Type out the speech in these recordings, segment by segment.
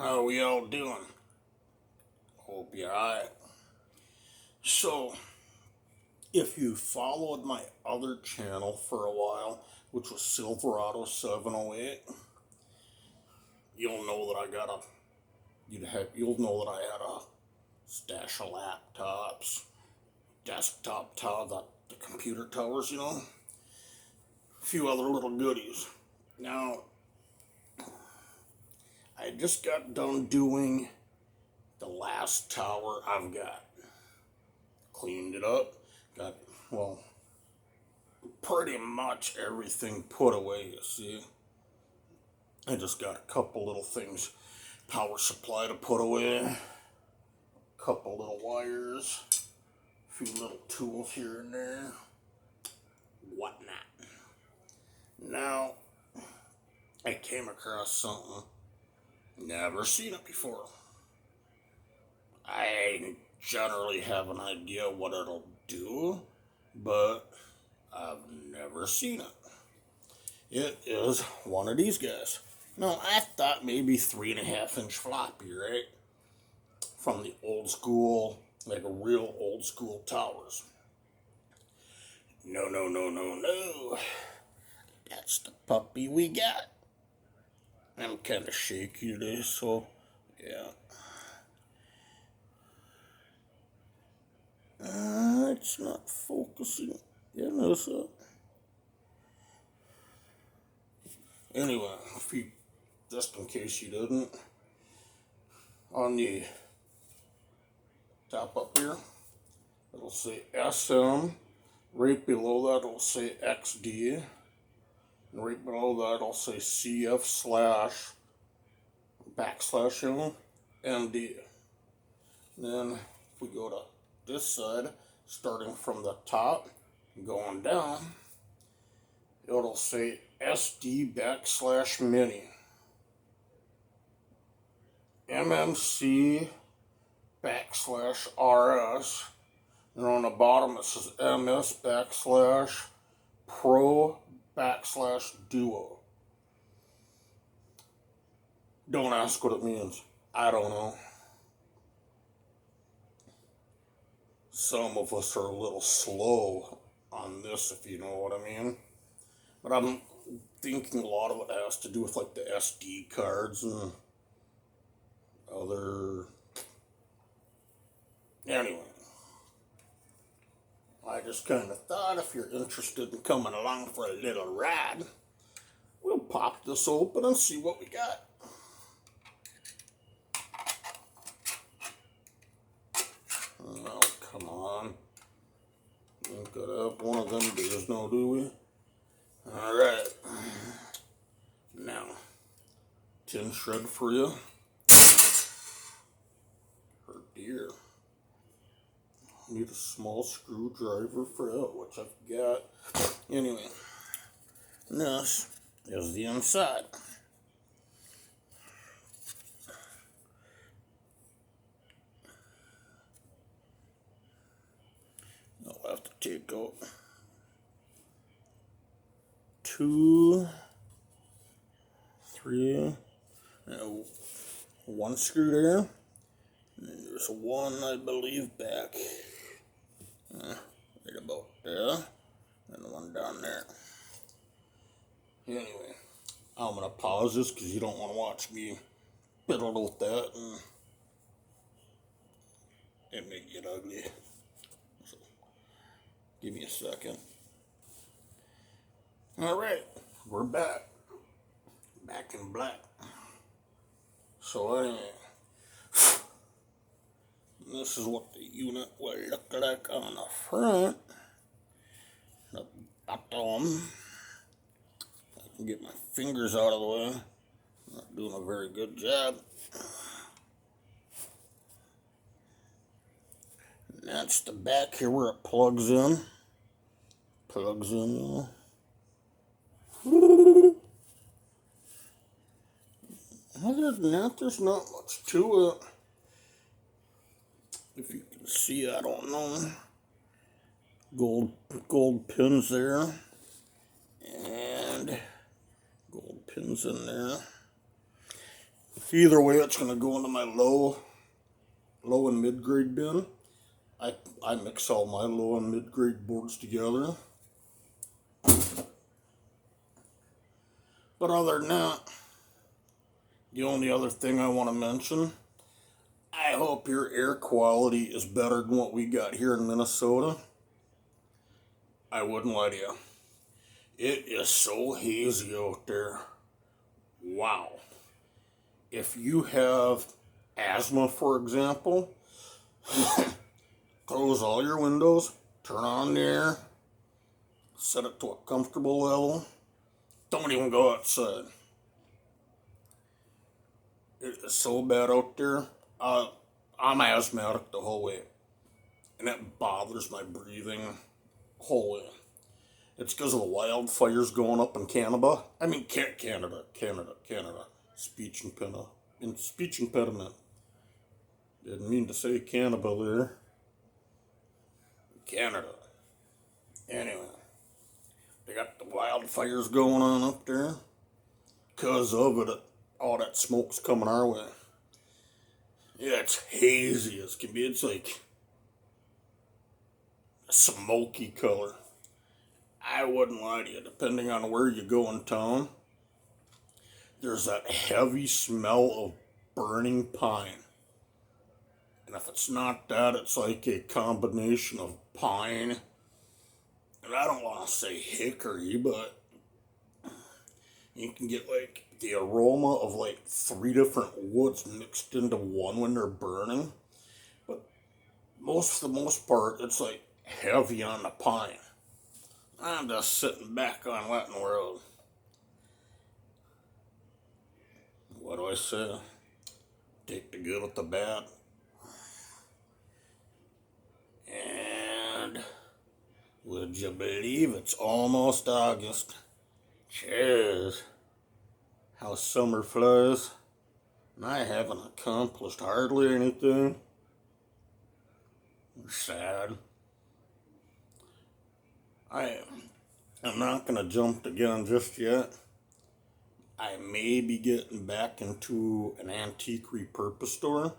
How we all doing? Hope you're alright. So, if you followed my other channel for a while, which was Silverado 708, you'll know that I got a you'll know that I had a stash of laptops, desktop tower, the computer towers, a few other little goodies. Now, I just got done doing the last tower I've got. Cleaned it up, got, pretty much everything put away, you see. I just got a couple little things, power supply to put away, a couple little wires, a few little tools here and there, whatnot. Now, I came across something, never seen it before. I generally have an idea what it'll do, but I've never seen it. It is one of these guys. Now, I thought maybe 3.5-inch floppy, right? From the old school, like a real old school towers. No. That's the puppy we got. I'm kind of shaky today, so yeah. It's not focusing. Yeah, no, sir. Anyway, just in case you didn't, on the top up here, it'll say SM. Right below that, it'll say XD. And right below that, it'll say CF / MD. Then if we go to this side, starting from the top, going down, it'll say SD / mini. MMC / RS. And on the bottom it says MS / Pro / Duo. Don't ask what it means. I don't know. Some of us are a little slow on this, if you know what I mean. But I'm thinking a lot of it has to do with like the SD cards and other. Anyway, I just kind of thought if you're interested in coming along for a little ride, we'll pop this open and see what we got. Oh, come on. Ain't gotta have one of them days now, do we? Alright. Now, tin shred for you. Her dear. Need a small screwdriver for that, which I've got. Anyway, this is the inside. I'll have to take out 2, 3, and 1 screw there. And there's one, I believe, back. Right about there. And the one down there. Anyway, I'm going to pause this because you don't want to watch me fiddle with that and it may get ugly. So, give me a second. Alright, we're back. Back in black. So anyway, this is what the unit will look like on the front. The bottom. I can get my fingers out of the way. Not doing a very good job. And that's the back here where it plugs in. Plugs in, Other than that, there's not much to it. If you can see, I don't know. Gold pins there. And gold pins in there. Either way, it's going to go into my low and mid-grade bin. I mix all my low and mid-grade boards together. But other than that, the only other thing I want to mention, I hope your air quality is better than what we got here in Minnesota. I wouldn't lie to you. It is so hazy out there. Wow. If you have asthma, for example, close all your windows, turn on the air, set it to a comfortable level. Don't even go outside. It is so bad out there. I'm asthmatic the whole way, and it bothers my breathing whole way. It's because of the wildfires going up in Canada. I mean, Canada. Speech impediment. Didn't mean to say Canada there. Canada. Anyway, they got the wildfires going on up there. Because of it, all that smoke's coming our way. Yeah, it's hazy as can be. It's like a smoky color. I wouldn't lie to you, depending on where you go in town, there's that heavy smell of burning pine. And if it's not that, it's like a combination of pine, and I don't want to say hickory, but you can get like the aroma of like 3 different woods mixed into one when they're burning. But for the most part, it's like heavy on the pine. I'm just sitting back on Latin Road. What do I say? Take the good with the bad. And would you believe it's almost August? Cheers. How summer flies. And I haven't accomplished hardly anything. Sad. I'm not going to jump the gun just yet. I may be getting back into an antique repurpose store.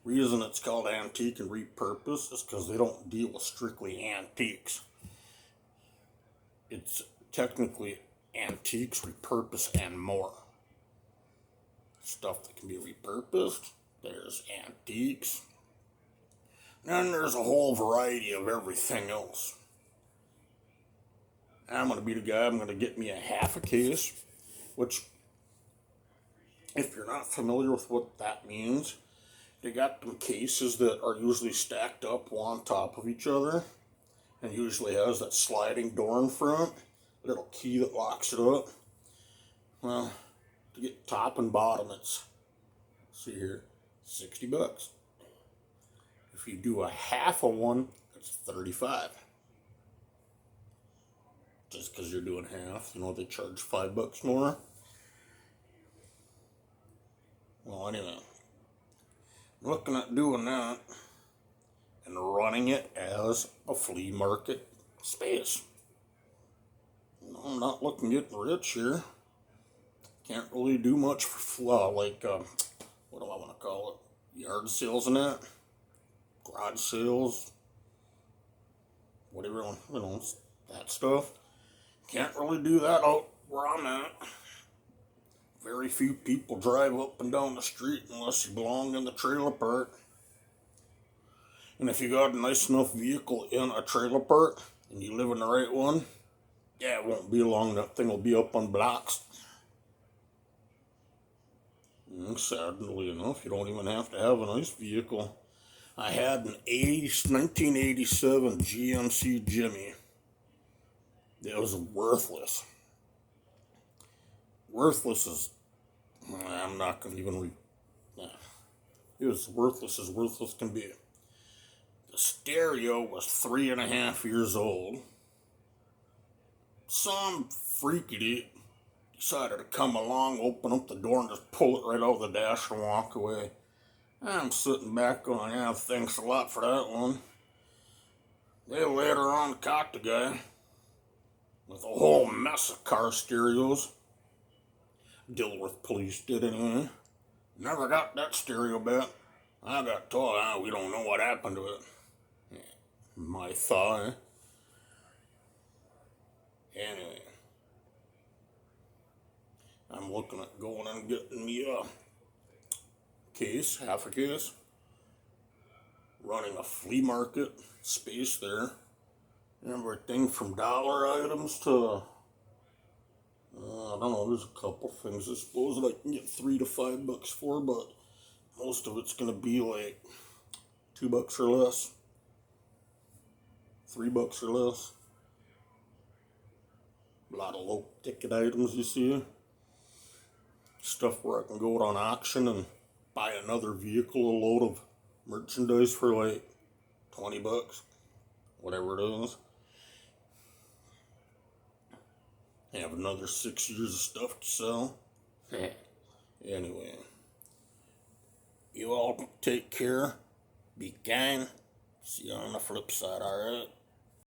Reason it's called antique and repurpose is because they don't deal with strictly antiques. It's technically antiques, repurpose, and more. Stuff that can be repurposed. There's antiques. And there's a whole variety of everything else. I'm going to be the guy, I'm going to get me a half a case, which, if you're not familiar with what that means, they got them cases that are usually stacked up one on top of each other, and usually has that sliding door in front, little key that locks it up. Well, to get top and bottom, it's, see here, $60. If you do a half of one, it's $35. Just because you're doing half, they charge $5 more. Well, anyway, looking at doing that and running it as a flea market space. I'm not looking to get rich here. Can't really do much for what do I want to call it? Yard sales and that, garage sales, whatever, that stuff. Can't really do that out where I'm at. Very few people drive up and down the street unless you belong in the trailer park. And if you got a nice enough vehicle in a trailer park and you live in the right one, yeah, it won't be long. That thing will be up on blocks. And sadly enough, you don't even have to have a nice vehicle. I had an 1987 GMC Jimmy. It was worthless. Worthless as, I'm not going to even it was worthless as worthless can be. The stereo was 3.5 years old. Some freak idiot decided to come along, open up the door, and just pull it right out of the dash and walk away. I'm sitting back going, yeah, thanks a lot for that one. They later on caught the guy with a whole mess of car stereos. Dilworth police did anyway. Never got that stereo back. I got told, we don't know what happened to it. My thought. Anyway, I'm looking at going and getting me a case, half a case. Running a flea market space there. Everything from dollar items to, I don't know, there's a couple things I suppose that I can get $3 to $5 for, but most of it's gonna be like $2 or less, $3 or less. A lot of low ticket items you see. Stuff where I can go on auction and buy another vehicle, a load of merchandise for like $20, whatever it is. Have another 6 years of stuff to sell. Anyway, you all take care, be kind, see you on the flip side, alright?